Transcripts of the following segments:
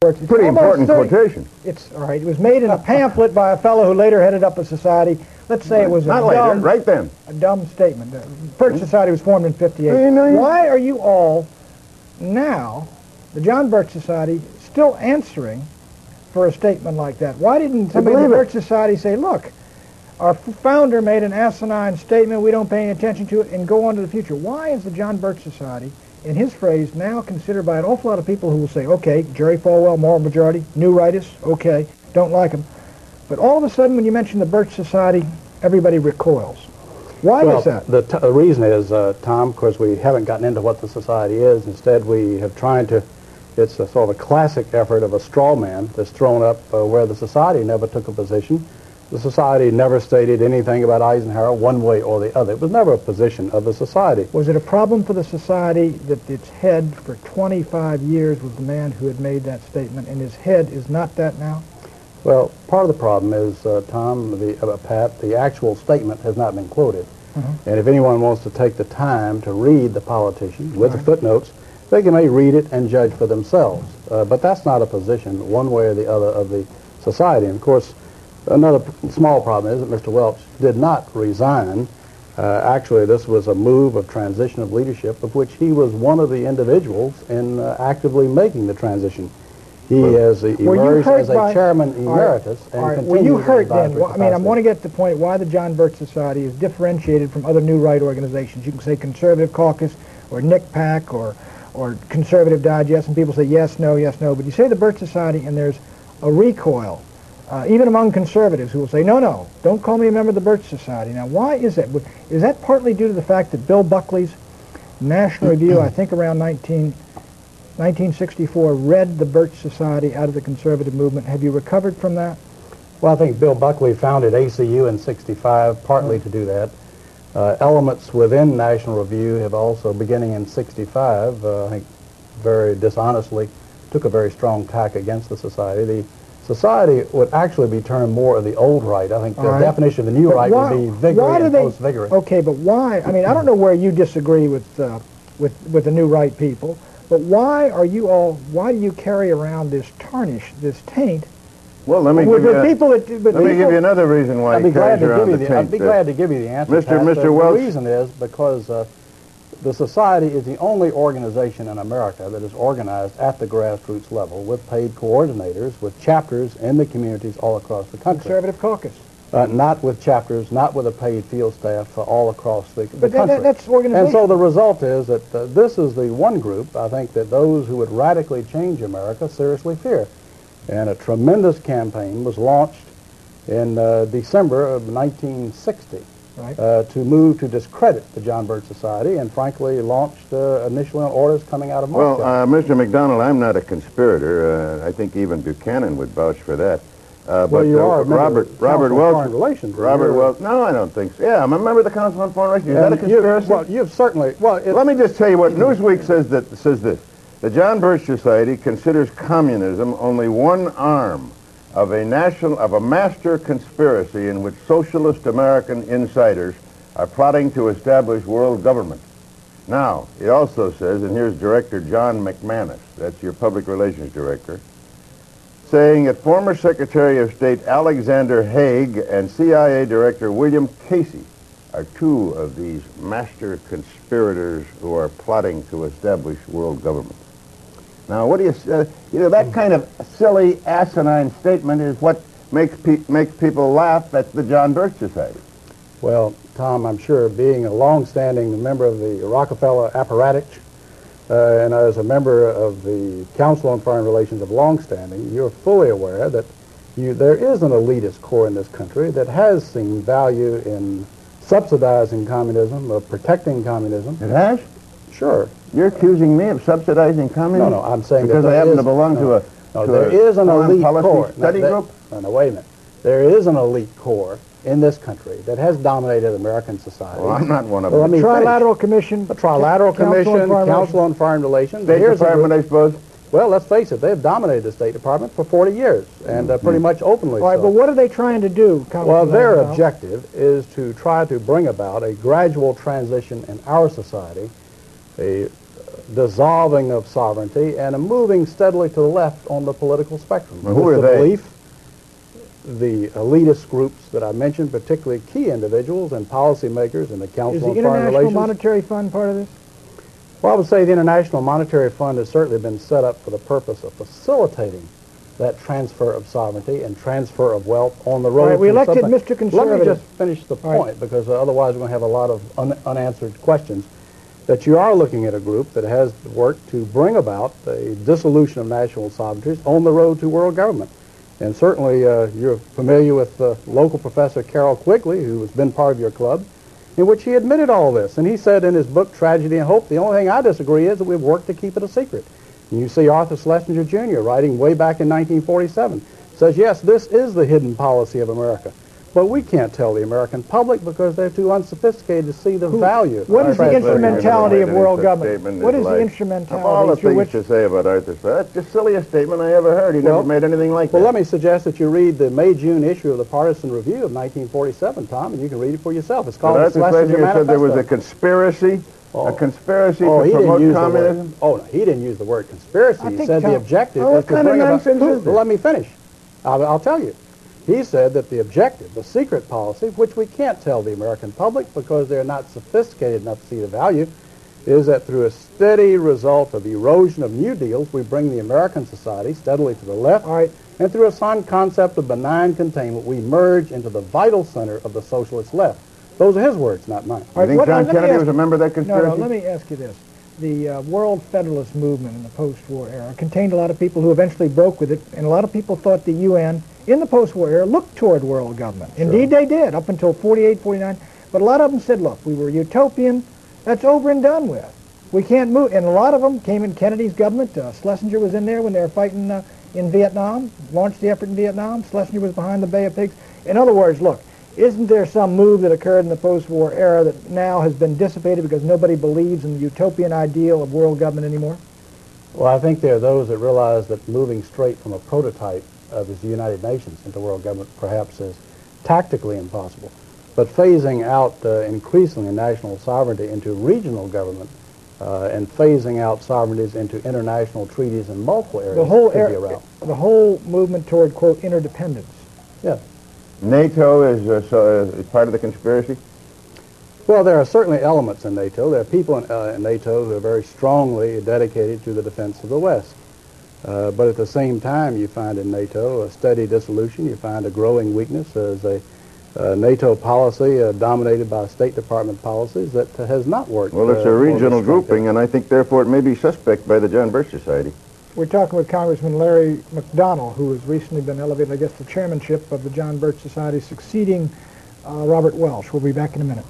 It's pretty important 30, quotation. It's all right. It was made in a pamphlet by a fellow who later headed up a society. Let's say it was Not later, right then. A dumb statement. The Birch Society was formed in '58. No. Why are you all now, the John Birch Society, still answering for a statement like that? Why didn't somebody in the Birch Society say, look, our founder made an asinine statement, we don't pay any attention to it, and go on to the future? Why is the John Birch Society, in his phrase, now considered by an awful lot of people who will say, okay, Jerry Falwell, moral majority, new rightists, okay, don't like him. But all of a sudden, when you mention the Birch Society, everybody recoils. Why is that? The reason is, Tom, of course, we haven't gotten into what the society is. Instead, we have tried to, it's a sort of a classic effort of a straw man that's thrown up where the society never took a position. The society never stated anything about Eisenhower one way or the other. It was never a position of the society. Was it a problem for the society that its head for 25 years was the man who had made that statement, and his head is not that now? Well, part of the problem is, Tom, Pat, the actual statement has not been quoted. And if anyone wants to take the time to read the politician with the footnotes, they may read it and judge for themselves. But that's not a position one way or the other of the society. And of course, another small problem is that Mr. Welch did not resign. Actually, this was a move of transition of leadership of which he was one of the individuals in actively making the transition. He has emerged as a chairman emeritus and continued. Were you hurt then? I mean, I want to get to the point why the John Birch Society is differentiated from other new right organizations. You can say Conservative Caucus or NICPAC or Conservative Digest, and people say yes, no, but you say the Birch Society and there's a recoil, even among conservatives who will say, no, don't call me a member of the Birch Society. Now, why is that? Is that partly due to the fact that Bill Buckley's National Review, I think around 1964, read the Birch Society out of the conservative movement? Have you recovered from that? Well, I think Bill Buckley founded ACU in '65 partly to do that. Elements within National Review have also, beginning in '65, I think very dishonestly, took a very strong tack against the society. The society would actually be termed more of the old right. I think the definition of the new right would be vigorous and post-vigorous. Okay, but why? I mean, I don't know where you disagree with the new right people. But why do you carry around this tarnish, this taint? Well, let me give you another reason why he carries around the taint. I'd be glad to give you the answer, Mr. Welch. The reason is because the society is the only organization in America that is organized at the grassroots level with paid coordinators, with chapters in the communities all across the country. Conservative Caucus. Not with chapters, not with a paid field staff all across the country. That's organization. And so the result is that this is the one group, I think, that those who would radically change America seriously fear. And a tremendous campaign was launched in December of 1960 to move to discredit the John Birch Society, and frankly launched initially on orders coming out of Moscow. Well, Mr. McDonald, I'm not a conspirator. I think even Buchanan would vouch for that. Well, you are Robert Welch. Foreign Relations. Robert Welch. No, I don't think so. Yeah, I'm a member of the Council on Foreign Relations. Is that a conspiracy? Well, you've certainly. Well, let me just tell you what Newsweek says this: the John Birch Society considers communism only one arm of a master conspiracy in which socialist American insiders are plotting to establish world government. Now, it also says, and here's Director John McManus, that's your public relations director, saying that former Secretary of State Alexander Haig and CIA Director William Casey are two of these master conspirators who are plotting to establish world government. Now, what do you say? That kind of silly, asinine statement is what makes people laugh at the John Birch Society. Well, Tom, I'm sure being a long-standing member of the Rockefeller apparatus, and as a member of the Council on Foreign Relations of longstanding, you're fully aware that there is an elitist core in this country that has seen value in subsidizing communism, of protecting communism. It has? Sure. You're accusing me of subsidizing communism? No, I'm saying because I happen to belong to a there is an elite core study group. No, wait a minute. There is an elite core in this country that has dominated American society. Well, I'm not one of them. Well, Trilateral Commission. The Trilateral Commission, Council on Foreign Relations. State Department, I suppose. Well, let's face it, they've dominated the State Department for 40 years, and pretty much openly All right, but what are they trying to do? Well, their objective is to try to bring about a gradual transition in our society a dissolving of sovereignty and a moving steadily to the left on the political spectrum. Well, who are the they? belief, the elitist groups that I mentioned, particularly key individuals and policymakers in the Is Council the on Foreign International Relations. Monetary Fund part of this? Well, I would say the International Monetary Fund has certainly been set up for the purpose of facilitating that transfer of sovereignty and transfer of wealth on the road. All right, we to elected something. Mr. Conservative. Let me just finish the All right. point, because otherwise we're going to have a lot of unanswered questions. That you are looking at a group that has worked to bring about a dissolution of national sovereignties on the road to world government. And certainly you're familiar with local professor Carroll Quigley, who has been part of your club, in which he admitted all this. And he said in his book, Tragedy and Hope, the only thing I disagree is that we've worked to keep it a secret. And you see Arthur Schlesinger Jr. writing way back in 1947, says, yes, this is the hidden policy of America. But we can't tell the American public because they're too unsophisticated to see the value. What is the transfer. instrumentality of world government? Statement What is the like, instrumentality of all the through things which... to say about Arthur Schlesinger, that's the silliest statement I ever heard. He never made anything like that. Well, let me suggest that you read the May-June issue of the Partisan Review of 1947, Tom, and you can read it for yourself. It's called But the Arthur Schlesinger Schlesinger said there was a Manifesto. conspiracy, Oh. a conspiracy Oh, to he didn't promote use the communism. word. Oh, no, he didn't use the word conspiracy. I He think said the Tom- objective Oh, is what to kind of bring about. nonsense is this? Well, let me finish. I'll tell you. He said that the objective, the secret policy, which we can't tell the American public because they're not sophisticated enough to see the value, is that through a steady result of erosion of new deals, we bring the American society steadily to the left. All right. And through a sound concept of benign containment, we merge into the vital center of the socialist left. Those are his words, not mine. All You think what- John let me Kennedy ask was a you- member of that conspiracy? No, let me ask you this. The World Federalist Movement in the post-war era contained a lot of people who eventually broke with it, and a lot of people thought the UN in the post-war era looked toward world government. Indeed, they did, up until 48, 49. But a lot of them said, look, we were utopian. That's over and done with. We can't move. And a lot of them came in Kennedy's government. Schlesinger was in there when they were fighting in Vietnam, launched the effort in Vietnam. Schlesinger was behind the Bay of Pigs. In other words, look, isn't there some move that occurred in the post-war era that now has been dissipated because nobody believes in the utopian ideal of world government anymore? Well, I think there are those that realize that moving straight from a prototype of the United Nations into world government perhaps is tactically impossible. But phasing out increasingly national sovereignty into regional government and phasing out sovereignties into international treaties in multiple areas could be a route. The whole movement toward, quote, interdependence. Yeah. NATO is part of the conspiracy? Well, there are certainly elements in NATO. There are people in NATO who are very strongly dedicated to the defense of the West. But at the same time, you find in NATO a steady dissolution. You find a growing weakness as a NATO policy dominated by State Department policies that has not worked. Well, it's a regional grouping, and I think, therefore, it may be suspect by the John Birch Society. We're talking with Congressman Larry McDonald, who has recently been elevated, I guess, to chairmanship of the John Birch Society, succeeding Robert Welsh. We'll be back in a minute.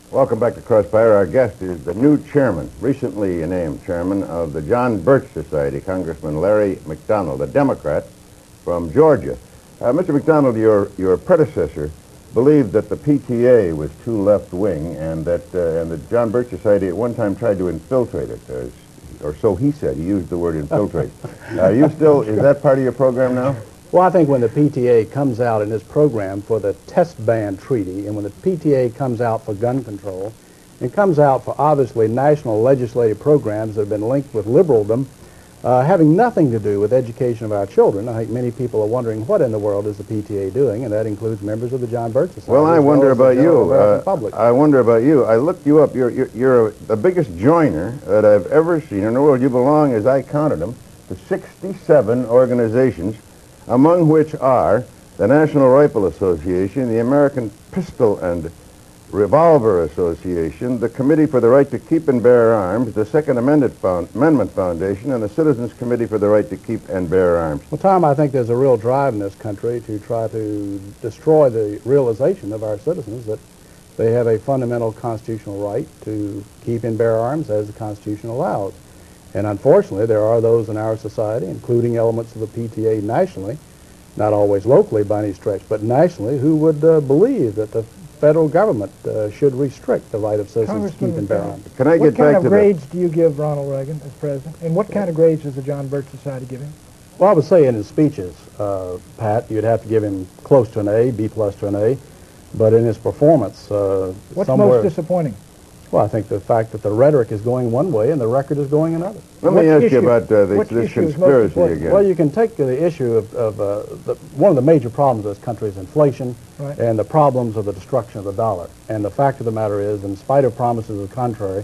Welcome back to Crossfire. Our guest is the new chairman, recently named chairman of the John Birch Society, Congressman Larry McDonald, a Democrat from Georgia. Mr. McDonald, your predecessor believed that the PTA was too left-wing and that the John Birch Society at one time tried to infiltrate it, or so he said. He used the word infiltrate. Is that part of your program now? Well, I think when the PTA comes out in this program for the test ban treaty, and when the PTA comes out for gun control, and comes out for obviously national legislative programs that have been linked with liberaldom, having nothing to do with education of our children, I think many people are wondering what in the world is the PTA doing, and that includes members of the John Birch Society. Well, I wonder about you. Public. I wonder about you. I looked you up. You're the biggest joiner that I've ever seen in the world. You belong, as I counted them, to 67 organizations, among which are the National Rifle Association, the American Pistol and Revolver Association, the Committee for the Right to Keep and Bear Arms, the Second Amendment Foundation, and the Citizens Committee for the Right to Keep and Bear Arms. Well, Tom, I think there's a real drive in this country to try to destroy the realization of our citizens that they have a fundamental constitutional right to keep and bear arms as the Constitution allows. And unfortunately, there are those in our society, including elements of the PTA nationally, not always locally by any stretch, but nationally, who would believe that the federal government should restrict the right of citizens to keep and bear arms. Can I get What kind back of to grades do you give Ronald Reagan as president? And what kind of grades does the John Birch Society give him? Well, I would say in his speeches, Pat, you'd have to give him close to an A, B plus to an A. But in his performance, what's most disappointing? Well, I think the fact that the rhetoric is going one way and the record is going another. Let me ask you about this conspiracy again. Well, you can take the issue of one of the major problems of this country is inflation, right, and the problems of the destruction of the dollar. And the fact of the matter is, in spite of promises to the contrary,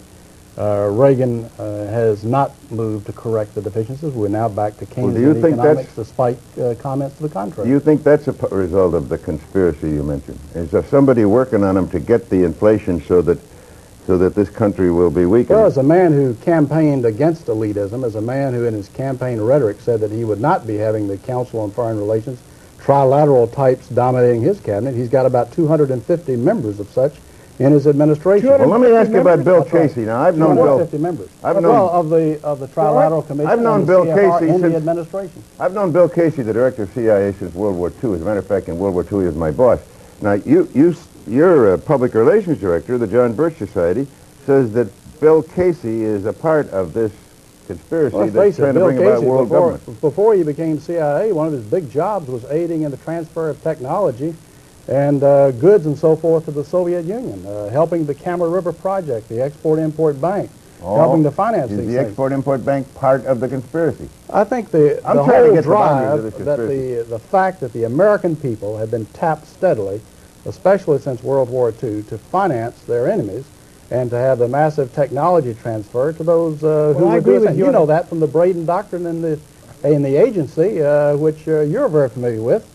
Reagan has not moved to correct the deficiencies. We're now back to Keynesian economics, despite comments to the contrary. Do you think that's a result of the conspiracy you mentioned? Is there somebody working on them to get the inflation so that this country will be weakened? Well, as a man who campaigned against elitism, as a man who in his campaign rhetoric said that he would not be having the Council on Foreign Relations trilateral types dominating his cabinet, he's got about 250 members of such in his administration. Well, let me ask you about Bill Casey. Now, I've known Bill. 250 members. Of the trilateral commission. I've known Bill Casey in the administration. I've known Bill Casey, the director of CIA, since World War II. As a matter of fact, in World War II, he was my boss. Now, your public relations director, the John Birch Society, says that Bill Casey is a part of this conspiracy that's trying to bring about world government. Before he became CIA, one of his big jobs was aiding in the transfer of technology and goods and so forth to the Soviet Union, helping the Kama River Project, the Export-Import Bank, helping to finance these things. Is the Export-Import Bank part of the conspiracy? I think the whole drive, the fact that the American people have been tapped steadily, especially since World War II, to finance their enemies and to have the massive technology transfer to those who were doing it. You know that from the Braden Doctrine in the agency, which you're very familiar with,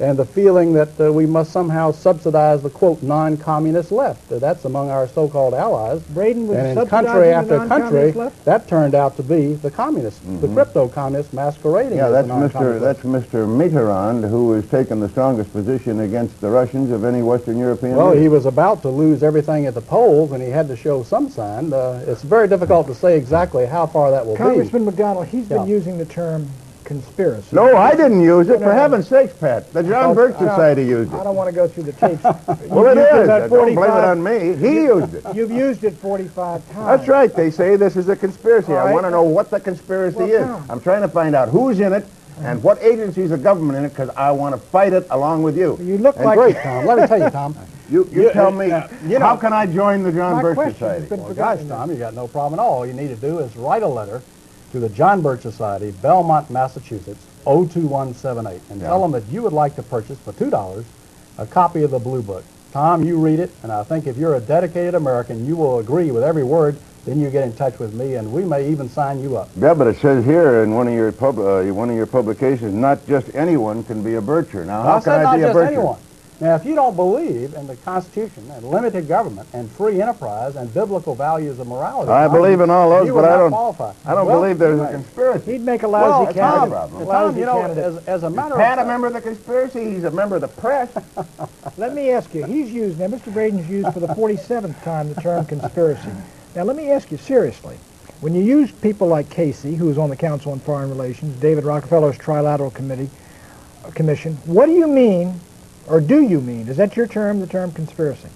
and the feeling that we must somehow subsidize the, quote, non-communist left. That's among our so-called allies. Braden was and in country after country, that turned out to be the communists, the crypto-communists masquerading as the non-communist left. That's Mr. Mitterrand, who has taken the strongest position against the Russians of any Western European Well, leader. he was about to lose everything at the polls, and he had to show some sign. It's very difficult to say exactly how far that will Congressman McDonald, he's been using the term conspiracy. No, I didn't use it. For heaven's sakes, Pat. The John Birch Society used it. I don't want to go through the tapes. Well, it is. Don't blame it on me. He used it. You've used it 45 times. That's right. They say this is a conspiracy. I want to know what the conspiracy is. I'm trying to find out who's in it and what agencies of government in it, because I want to fight it along with you. You look like... Great, Tom. Let me tell you, Tom. You tell me, how can I join the John Birch Society? Well, gosh, Tom, you got no problem at all. All you need to do is write a letter to the John Birch Society, Belmont, Massachusetts, 02178, and tell them that you would like to purchase for $2 a copy of the Blue Book. Tom, you read it, and I think if you're a dedicated American, you will agree with every word. Then you get in touch with me, and we may even sign you up. Yeah, but it says here in one of your publications, not just anyone can be a Bircher. Now, how can I be a Bircher? Anyone. Now, if you don't believe in the Constitution and limited government and free enterprise and biblical values of morality, I believe in all those, but I don't well, believe there's a conspiracy. He'd make a lousy candidate. Tom, you know, as a matter of Pat a member of the conspiracy? He's a member of the press. Let me ask you, Mr. Braden's used for the 47th time the term conspiracy. Now, let me ask you seriously. When you use people like Casey, who's on the Council on Foreign Relations, David Rockefeller's Trilateral Commission, what do you mean, or do you mean, is that your term, the term conspiracy?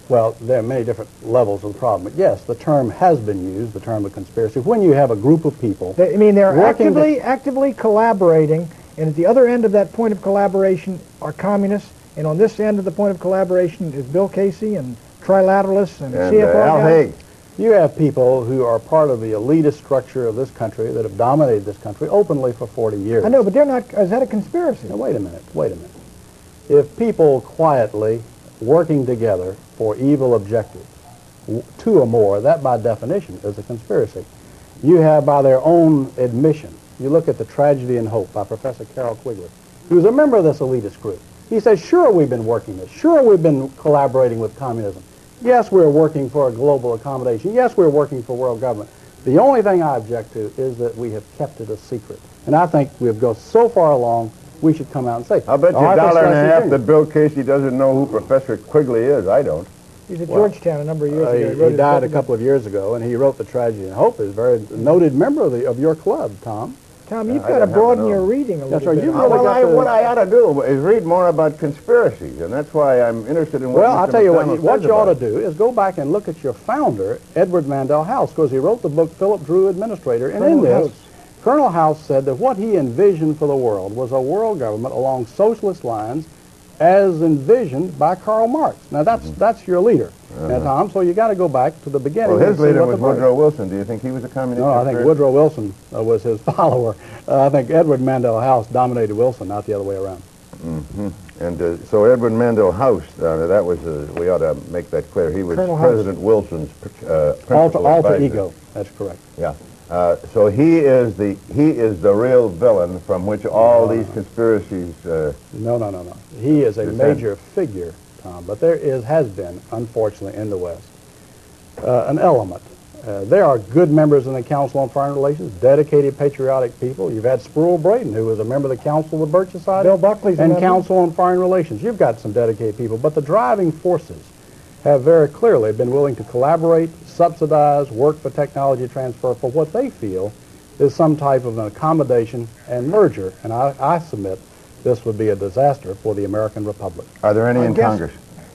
Well, there are many different levels of the problem. But yes, the term has been used, the term of conspiracy, when you have a group of people... they're actively collaborating, and at the other end of that point of collaboration are communists, and on this end of the point of collaboration is Bill Casey and trilateralists and CFO Al Haig. You have people who are part of the elitist structure of this country that have dominated this country openly for 40 years. I know, but they're not... Is that a conspiracy? Now, wait a minute. If people quietly working together for evil objectives, two or more, that by definition is a conspiracy. You have, by their own admission, you look at The Tragedy and Hope by Professor Carroll Quigley, who's a member of this elitist group. He says, sure, we've been working this. Sure, we've been collaborating with communism. Yes, we're working for a global accommodation. Yes, we're working for world government. The only thing I object to is that we have kept it a secret. And I think we've gone so far along, we should come out and say. I'll bet you $1.50 that Bill Casey doesn't know who Professor Quigley is. I don't. He's at Georgetown a number of years ago. He died a couple of years ago, and he wrote The Tragedy and Hope. He's a very noted member of your club, Tom. Tom, you've got to broaden your reading a little right. bit. You really What I ought to do is read more about conspiracies, and that's why I'm interested in what Well, Mr. I'll tell you McDonald what says you ought to about it. do is go back and look at your founder, Edward Mandell House, because he wrote the book Philip Drew Administrator, and in this, Colonel House said that what he envisioned for the world was a world government along socialist lines as envisioned by Karl Marx. Now, that's your leader, now, Tom, so you got to go back to the beginning. Well, his and see leader what was the birth- Woodrow Wilson. Do you think he was a communist? No, I think Woodrow Wilson was his follower. I think Edward Mandell House dominated Wilson, not the other way around. And so Edward Mandell House, that was, we ought to make that clear. He was Colonel President Wilson's principal Alter advisor. ego, that's correct. Yeah. So he is the real villain from which all these conspiracies. No. He is a Descend. major figure, Tom, but there has been, unfortunately, in the West, an element. There are good members in the Council on Foreign Relations, dedicated, patriotic people. You've had Sproul Braden, who was a member of the Council of the Birch Society. Bill Buckley's a and member. Council on Foreign Relations. You've got some dedicated people, but the driving forces have very clearly been willing to collaborate, subsidize, work for technology transfer for what they feel is some type of an accommodation and merger. And I submit this would be a disaster for the American Republic. Are there any in guess- Congress?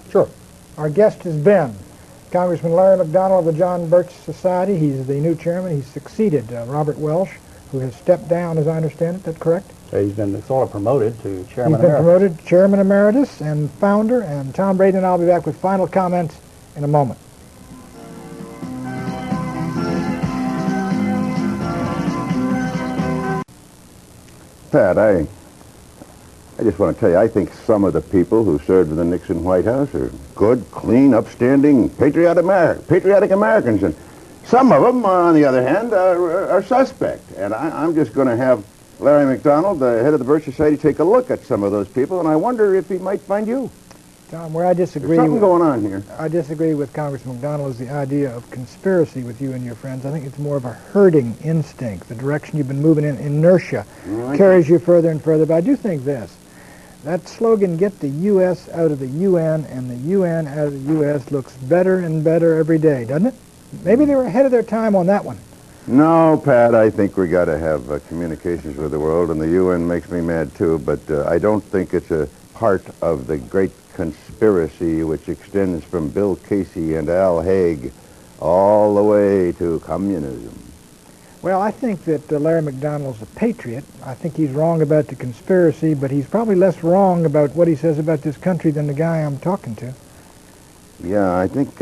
Sure. Our guest has been Congressman Larry McDonald of the John Birch Society. He's the new chairman. He's succeeded Robert Welsh, who has stepped down, as I understand it. That's correct? He's been sort of promoted to chairman He's been emeritus. promoted to chairman emeritus and founder. And Tom Braden and I will be back with final comments in a moment. Pat, I just want to tell you, I think some of the people who served in the Nixon White House are good, clean, upstanding, patriotic Americans. And some of them, on the other hand, are suspect. And I'm just going to have Larry McDonald, the head of the Birch Society, take a look at some of those people, and I wonder if he might find you. Tom, where I disagree There's something going on here. I disagree with Congressman McDonald is the idea of conspiracy with you and your friends. I think it's more of a herding instinct. The direction you've been moving in, inertia, carries you further and further. But I do think this. That slogan, get the U.S. out of the UN and the UN out of the U.S., looks better and better every day, doesn't it? Maybe they were ahead of their time on that one. No, Pat, I think we got to have communications with the world, and the UN makes me mad too, but I don't think it's a part of the great conspiracy which extends from Bill Casey and Al Haig all the way to communism. Well, I think that Larry McDonald's a patriot. I think he's wrong about the conspiracy, but he's probably less wrong about what he says about this country than the guy I'm talking to. Yeah, I think